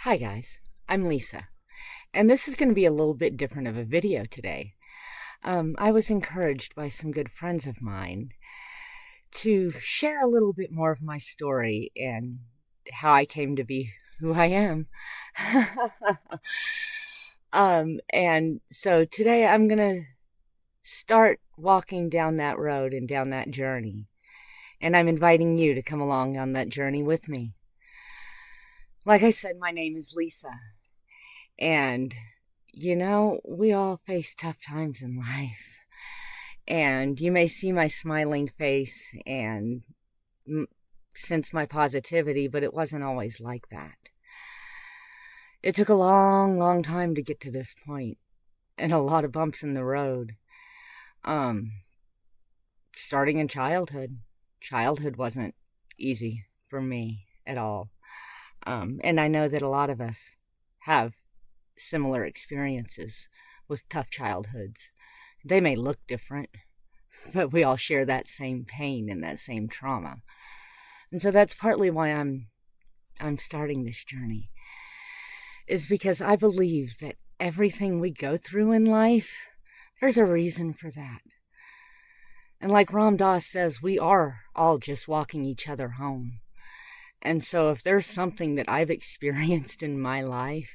Hi guys, I'm Lisa, and this is going to be a little bit different of a video today. I was encouraged by some good friends of mine to share a little bit more of my story and how I came to be who I am. And so today I'm going to start walking down that road and down that journey, and I'm inviting you to come along on that journey with me. Like I said, my name is Lisa. And, we all face tough times in life. And you may see my smiling face and sense my positivity, but it wasn't always like that. It took a long, long time to get to this point, and a lot of bumps in the road. Starting in childhood. Childhood wasn't easy for me at all. And I know that a lot of us have similar experiences with tough childhoods. They may look different, but we all share that same pain and that same trauma. And so that's partly why I'm starting this journey, is because I believe that everything we go through in life, there's a reason for that. And like Ram Dass says, we are all just walking each other home. And so if there's something that I've experienced in my life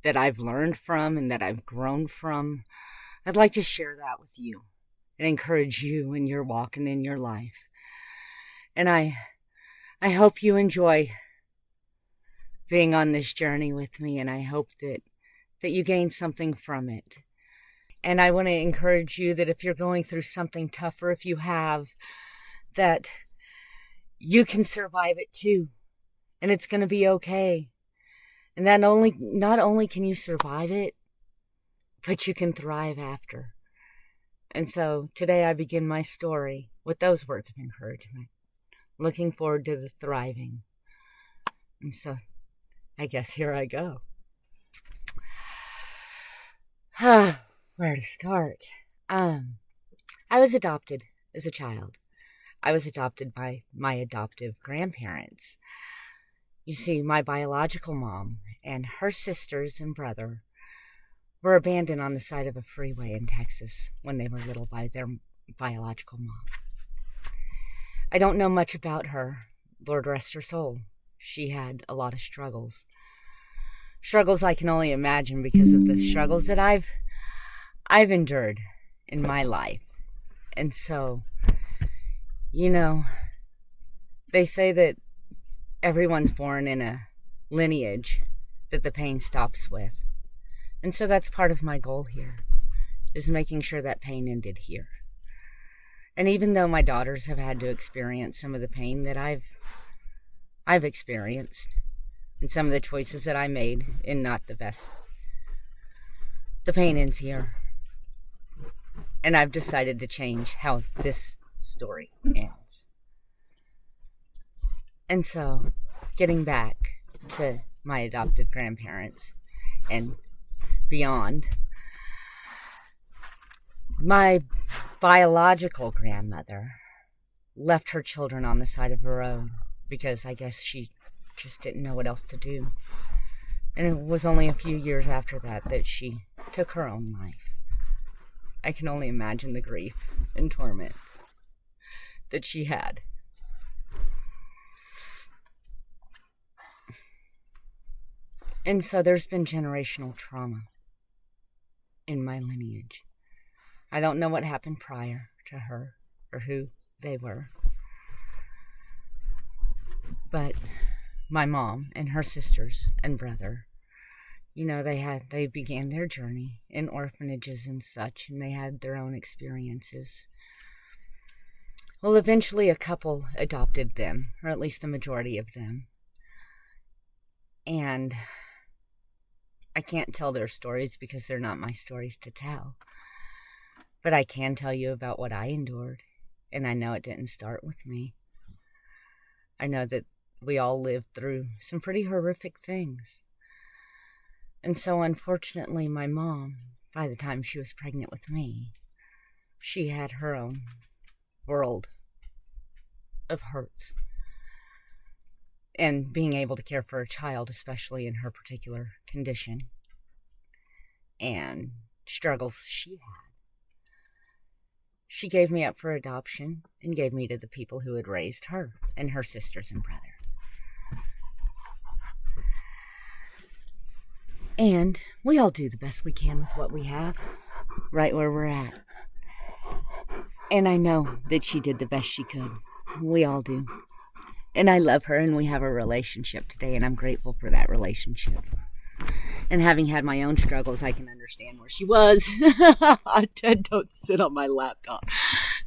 that I've learned from and that I've grown from, I'd like to share that with you and encourage you in your walk and in your life. And I hope you enjoy being on this journey with me, and I hope that you gain something from it. And I want to encourage you that if you're going through something tough, or if you have, that you can survive it too, and it's going to be okay. And that not only can you survive it, but you can thrive after. And so today I begin my story with those words of encouragement, looking forward to the thriving. And so I guess here I go. Where to start? I was adopted as a child. I was adopted by my adoptive grandparents. You see, my biological mom and her sisters and brother were abandoned on the side of a freeway in Texas when they were little by their biological mom. I don't know much about her. Lord rest her soul. She had a lot of struggles. Struggles I can only imagine because of the struggles that I've endured in my life. And so, they say that everyone's born in a lineage that the pain stops with. And so that's part of my goal here, is making sure that pain ended here. And even though my daughters have had to experience some of the pain that I've experienced, and some of the choices that I made in not the best, the pain ends here. And I've decided to change how this story ends. And so, getting back to my adoptive grandparents and beyond, my biological grandmother left her children on the side of the road because I guess she just didn't know what else to do. And it was only a few years after that she took her own life. I can only imagine the grief and torment that she had. And so there's been generational trauma in my lineage. I don't know what happened prior to her or who they were. But my mom and her sisters and brother, they began their journey in orphanages and such, and they had their own experiences. Well, eventually a couple adopted them, or at least the majority of them. And I can't tell their stories because they're not my stories to tell. But I can tell you about what I endured, and I know it didn't start with me. I know that we all lived through some pretty horrific things. And so, unfortunately, my mom, by the time she was pregnant with me, she had her own world of hurts. and being able to care for a child, especially in her particular condition and struggles she had. She gave me up for adoption and gave me to the people who had raised her and her sisters and brother. And we all do the best we can with what we have, right where we're at. And I know that she did the best she could. We all do. And I love her, and we have a relationship today, and I'm grateful for that relationship. And having had my own struggles, I can understand where she was. Don't sit on my laptop.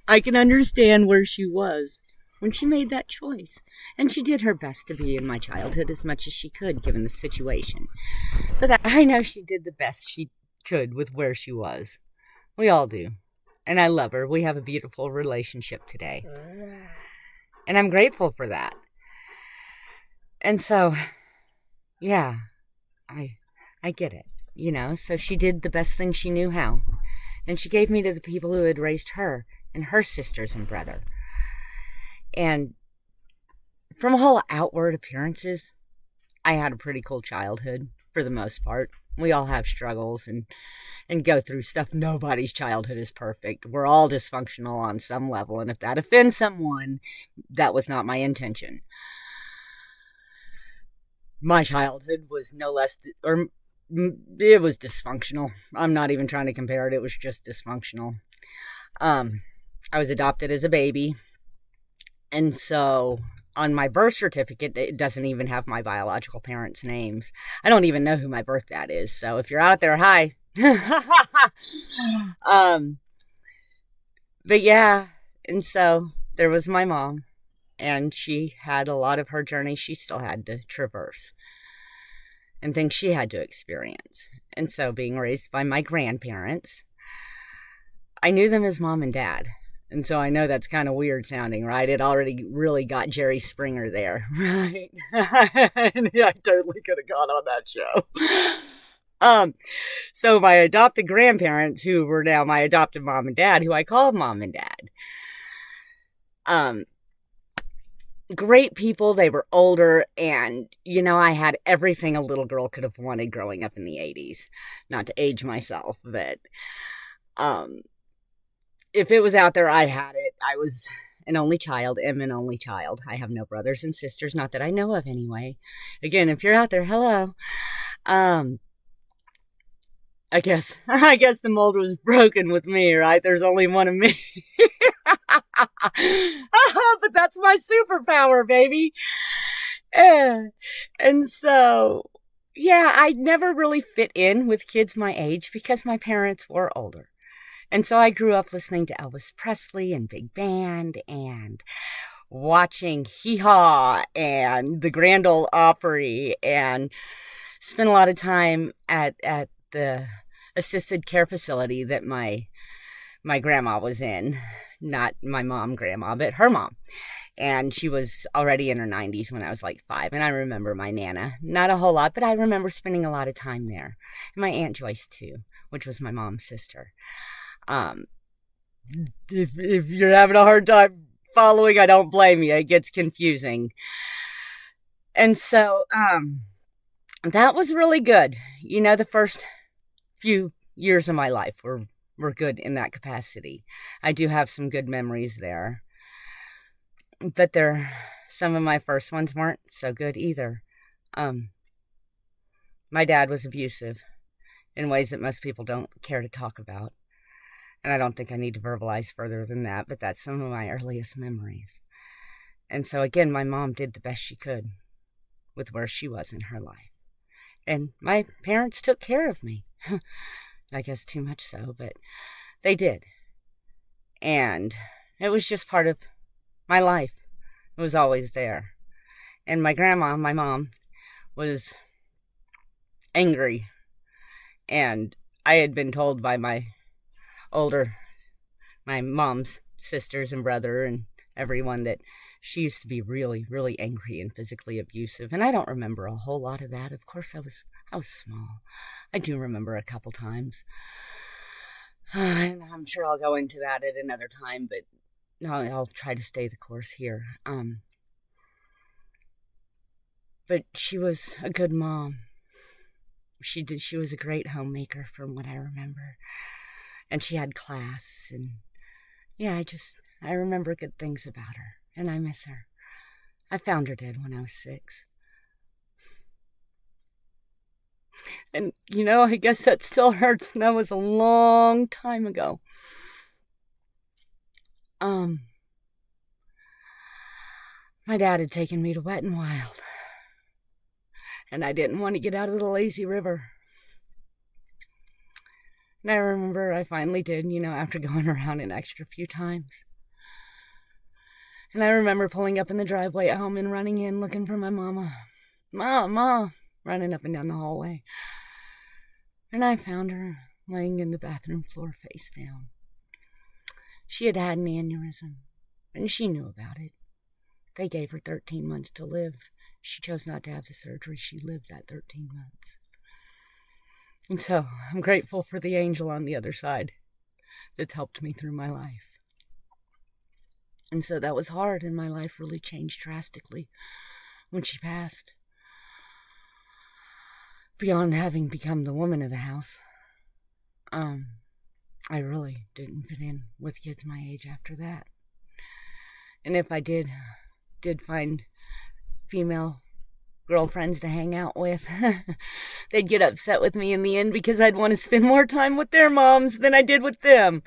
I can understand where she was when she made that choice. And she did her best to be in my childhood as much as she could, given the situation. But I know she did the best she could with where she was. We all do. And I love her. We have a beautiful relationship today. And I'm grateful for that. And so, yeah, I get it, you know. So she did the best thing she knew how. And she gave me to the people who had raised her and her sisters and brother. And from all outward appearances, I had a pretty cool childhood for the most part. We all have struggles and go through stuff. Nobody's childhood is perfect. We're all dysfunctional on some level. And if that offends someone, that was not my intention. My childhood was no less, it was dysfunctional. I'm not even trying to compare it. It was just dysfunctional. I was adopted as a baby. And so on my birth certificate, it doesn't even have my biological parents' names. I don't even know who my birth dad is. So if you're out there, hi. But yeah, and so there was my mom, and she had a lot of her journey she still had to traverse and things she had to experience. And so being raised by my grandparents, I knew them as mom and dad. And so I know that's kind of weird sounding, right? It already really got Jerry Springer there, right? And I totally could have gone on that show. So my adopted grandparents, who were now my adopted mom and dad, who I called mom and dad, great people. They were older, and, you know, I had everything a little girl could have wanted growing up in the 80s. Not to age myself, but if it was out there, I had it. I was an only child, am an only child. I have no brothers and sisters, not that I know of anyway. Again, if you're out there, hello. I guess the mold was broken with me, right? There's only one of me. But that's my superpower, baby. And so, yeah, I never really fit in with kids my age because my parents were older. And so I grew up listening to Elvis Presley and Big Band and watching Hee Haw and the Grand Ole Opry and spent a lot of time at the assisted care facility that my grandma was in. Not my mom, grandma, but her mom. And she was already in her 90s when I was like 5. And I remember my Nana. Not a whole lot, but I remember spending a lot of time there. And my Aunt Joyce, too, which was my mom's sister. If you're having a hard time following, I don't blame you. It gets confusing. And so that was really good. You know, the first few years of my life were good in that capacity. I do have some good memories there. But some of my first ones weren't so good either. My dad was abusive in ways that most people don't care to talk about. And I don't think I need to verbalize further than that, but that's some of my earliest memories. And so again, my mom did the best she could with where she was in her life. And my parents took care of me. I guess too much so, but they did. And it was just part of my life. It was always there. And my grandma, my mom, was angry. And I had been told by my mom's sisters and brother and everyone that she used to be really, really angry and physically abusive. And I don't remember a whole lot of that. Of course, I was small. I do remember a couple times. And I'm sure I'll go into that at another time, but I'll try to stay the course here. But she was a good mom. She was a great homemaker from what I remember. And she had class, and yeah, I remember good things about her, and I miss her. I found her dead when I was 6. And, I guess that still hurts. That was a long time ago. My dad had taken me to Wet and Wild, and I didn't want to get out of the lazy river. And I remember I finally did, after going around an extra few times. And I remember pulling up in the driveway at home and running in looking for my mama. Ma, running up and down the hallway. And I found her laying in the bathroom floor face down. She had had an aneurysm, and she knew about it. They gave her 13 months to live. She chose not to have the surgery. She lived that 13 months. And so I'm grateful for the angel on the other side that's helped me through my life. And so that was hard, and my life really changed drastically when she passed. Beyond having become the woman of the house, I really didn't fit in with kids my age after that. And if I did find female girlfriends to hang out with, they'd get upset with me in the end because I'd want to spend more time with their moms than I did with them.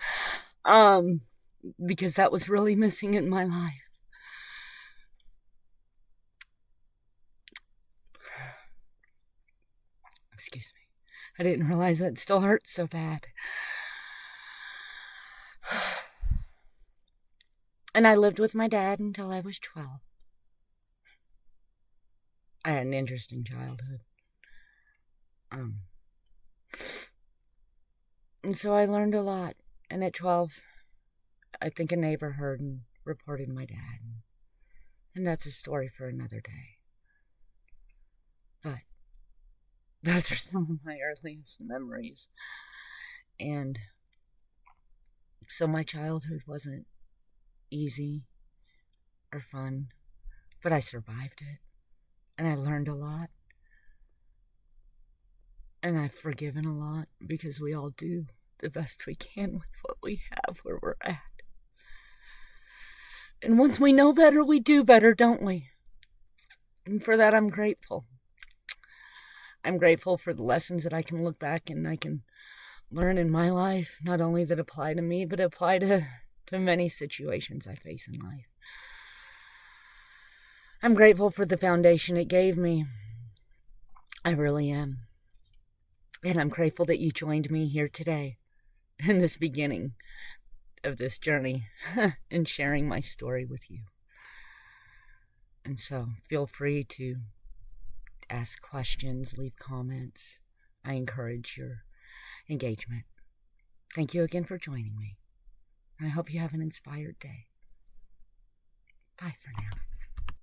Because that was really missing in my life. Excuse me. I didn't realize that still hurts so bad. And I lived with my dad until I was 12. I had an interesting childhood. And so I learned a lot. And at 12, I think a neighbor heard and reported my dad. And that's a story for another day. But those are some of my earliest memories. And so my childhood wasn't easy or fun, but I survived it. And I learned a lot. And I've forgiven a lot because we all do the best we can with what we have where we're at. And once we know better, we do better, don't we? And for that, I'm grateful. I'm grateful for the lessons that I can look back and I can learn in my life, not only that apply to me, but apply to many situations I face in life. I'm grateful for the foundation it gave me. I really am. And I'm grateful that you joined me here today in this beginning of this journey and sharing my story with you. And so feel free to ask questions, leave comments. I encourage your engagement. Thank you again for joining me. I hope you have an inspired day. Bye for now.